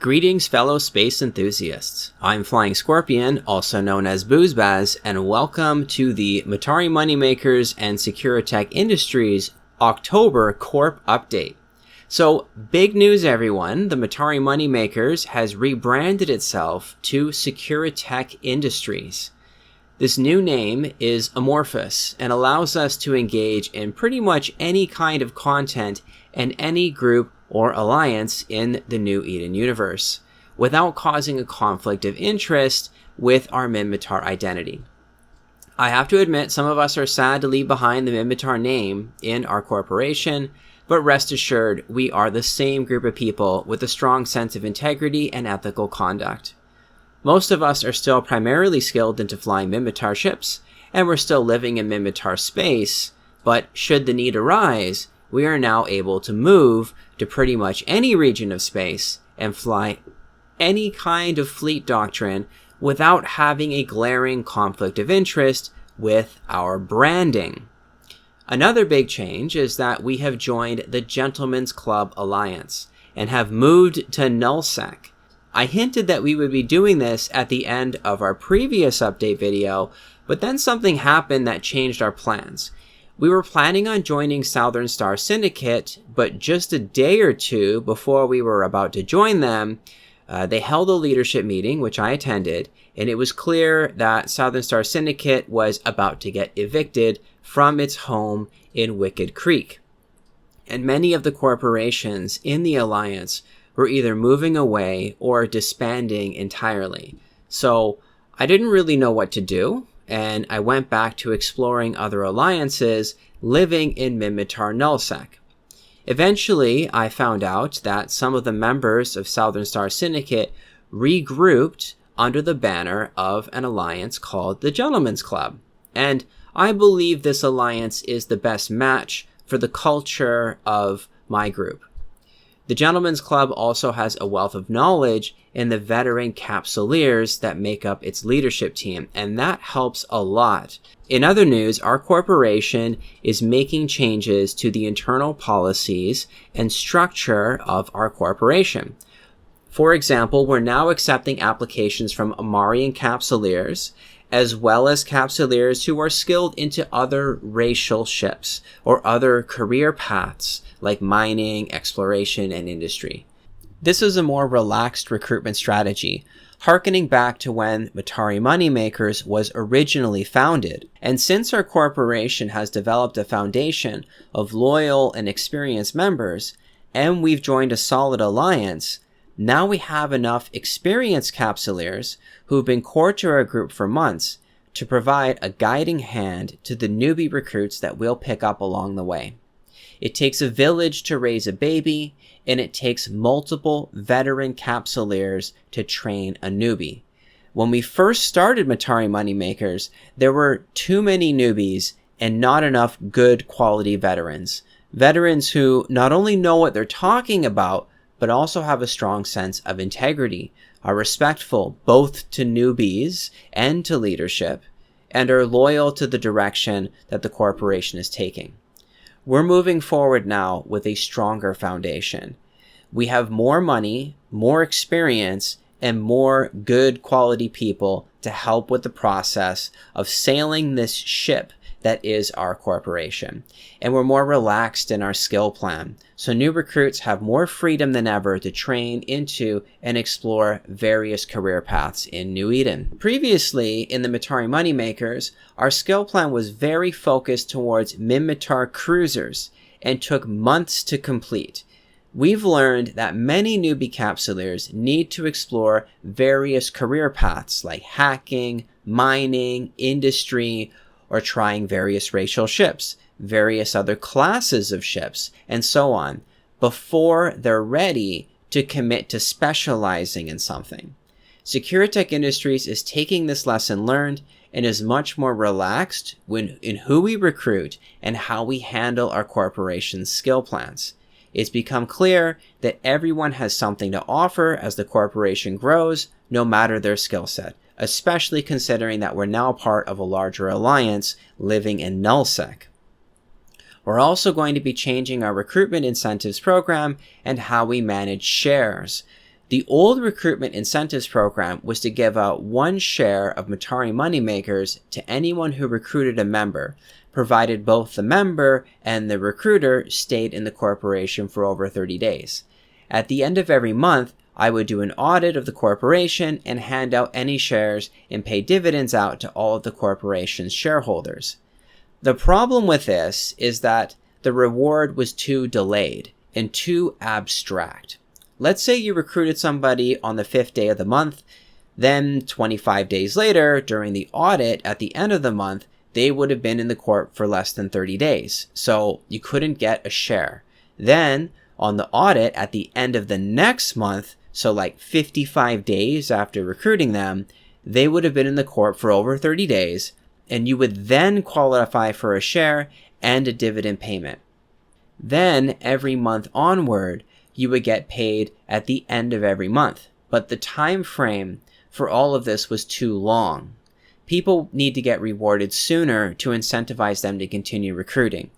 Greetings, fellow space enthusiasts. I'm Flying Scorpion, also known as Boozbaz, and welcome to the Matari Moneymakers and Securitech Industries October Corp update. So, big news everyone, the Matari Moneymakers has rebranded itself to Securitech Industries. This new name is amorphous and allows us to engage in pretty much any kind of content and any group or alliance in the New Eden universe, without causing a conflict of interest with our Minmatar identity. I have to admit, some of us are sad to leave behind the Minmatar name in our corporation, but rest assured, we are the same group of people with a strong sense of integrity and ethical conduct. Most of us are still primarily skilled into flying Minmatar ships, and we're still living in Minmatar space, but should the need arise, we are now able to move to pretty much any region of space and fly any kind of fleet doctrine without having a glaring conflict of interest with our branding. Another big change is that we have joined the Gentlemen's Club Alliance and have moved to nullsec. I hinted that we would be doing this at the end of our previous update video, but then something happened that changed our plans. We were planning on joining Southern Star Syndicate, but just a day or two before we were about to join them, they held a leadership meeting, which I attended, and it was clear that Southern Star Syndicate was about to get evicted from its home in Wicked Creek. And many of the corporations in the Alliance were either moving away or disbanding entirely. So I didn't really know what to do, and I went back to exploring other alliances living in Minmatar nullsec. Eventually, I found out that some of the members of Southern Star Syndicate regrouped under the banner of an alliance called the Gentlemen's Club. And I believe this alliance is the best match for the culture of my group. The Gentlemen's Club also has a wealth of knowledge in the veteran capsuleers that make up its leadership team, and that helps a lot. In other news, our corporation is making changes to the internal policies and structure of our corporation. For example, we're now accepting applications from Amarian capsuleers, as well as capsuleers who are skilled into other racial ships or other career paths like mining, exploration, and industry. This is a more relaxed recruitment strategy, harkening back to when Matari Moneymakers was originally founded. And since our corporation has developed a foundation of loyal and experienced members, and we've joined a solid alliance, now we have enough experienced capsuleers who've been core to our group for months to provide a guiding hand to the newbie recruits that we'll pick up along the way. It takes a village to raise a baby, and it takes multiple veteran capsuleers to train a newbie. When we first started Matari Moneymakers, there were too many newbies and not enough good quality veterans. Veterans who not only know what they're talking about, but also have a strong sense of integrity, are respectful both to newbies and to leadership, and are loyal to the direction that the corporation is taking. We're moving forward now with a stronger foundation. We have more money, more experience, and more good quality people to help with the process of sailing this ship that is our corporation. And we're more relaxed in our skill plan, so new recruits have more freedom than ever to train into and explore various career paths in New Eden. Previously, in the Matari Moneymakers, our skill plan was very focused towards Minmatar cruisers and took months to complete. We've learned that many newbie capsuleers need to explore various career paths like hacking, mining, industry, or trying various racial ships, various other classes of ships, and so on, before they're ready to commit to specializing in something. Securitech Industries is taking this lesson learned and is much more relaxed in who we recruit and how we handle our corporation's skill plans. It's become clear that everyone has something to offer as the corporation grows, no matter their skill set, especially considering that we're now part of a larger alliance living in nullsec. We're also going to be changing our recruitment incentives program and how we manage shares. The old recruitment incentives program was to give out 1 share of Matari Moneymakers to anyone who recruited a member, provided both the member and the recruiter stayed in the corporation for over 30 days. At the end of every month, I would do an audit of the corporation and hand out any shares and pay dividends out to all of the corporation's shareholders. The problem with this is that the reward was too delayed and too abstract. Let's say you recruited somebody on the 5th day of the month, then 25 days later, during the audit at the end of the month, they would have been in the corp for less than 30 days, so you couldn't get a share. Then, on the audit at the end of the next month, so like 55 days after recruiting them, they would have been in the corp for over 30 days, and you would then qualify for a share and a dividend payment. Then, every month onward, you would get paid at the end of every month. But the time frame for all of this was too long. People need to get rewarded sooner to incentivize them to continue recruiting.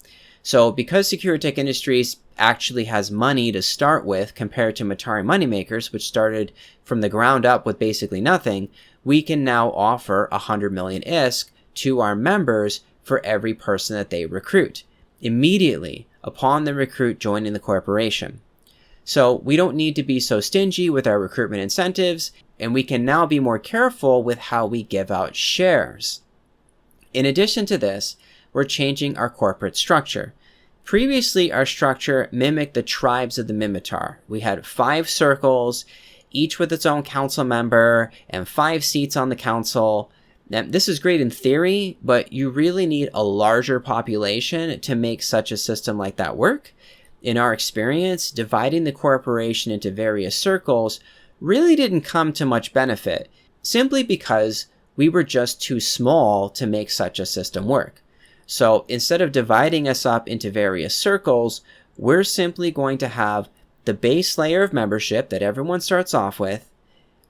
So because Securitech Industries actually has money to start with compared to Matari Moneymakers, which started from the ground up with basically nothing, we can now offer 100 million ISK to our members for every person that they recruit, immediately upon the recruit joining the corporation. So we don't need to be so stingy with our recruitment incentives, and we can now be more careful with how we give out shares. In addition to this, we're changing our corporate structure. Previously, our structure mimicked the tribes of the Minmatar. We had 5 circles, each with its own council member, and 5 seats on the council. Now, this is great in theory, but you really need a larger population to make such a system like that work. In our experience, dividing the corporation into various circles really didn't come to much benefit, simply because we were just too small to make such a system work. So instead of dividing us up into various circles, we're simply going to have the base layer of membership that everyone starts off with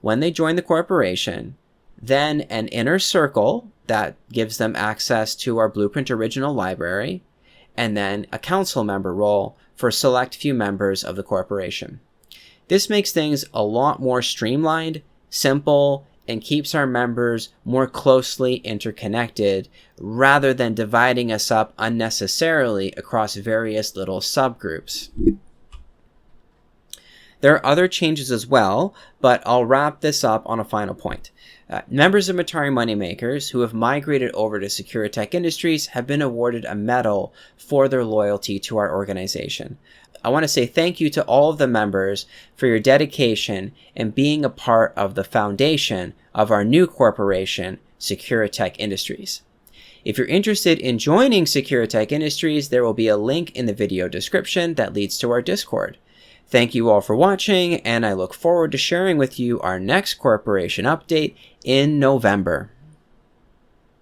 when they join the corporation, then an inner circle that gives them access to our Blueprint Original library, and then a council member role for a select few members of the corporation. This makes things a lot more streamlined, simple, and keeps our members more closely interconnected rather than dividing us up unnecessarily across various little subgroups. There are other changes as well, but I'll wrap this up on a final point. Members of Matari Moneymakers who have migrated over to Securitech Industries have been awarded a medal for their loyalty to our organization. I want to say thank you to all of the members for your dedication and being a part of the foundation of our new corporation, Securitech Industries. If you're interested in joining Securitech Industries, there will be a link in the video description that leads to our Discord. Thank you all for watching, and I look forward to sharing with you our next corporation update in November.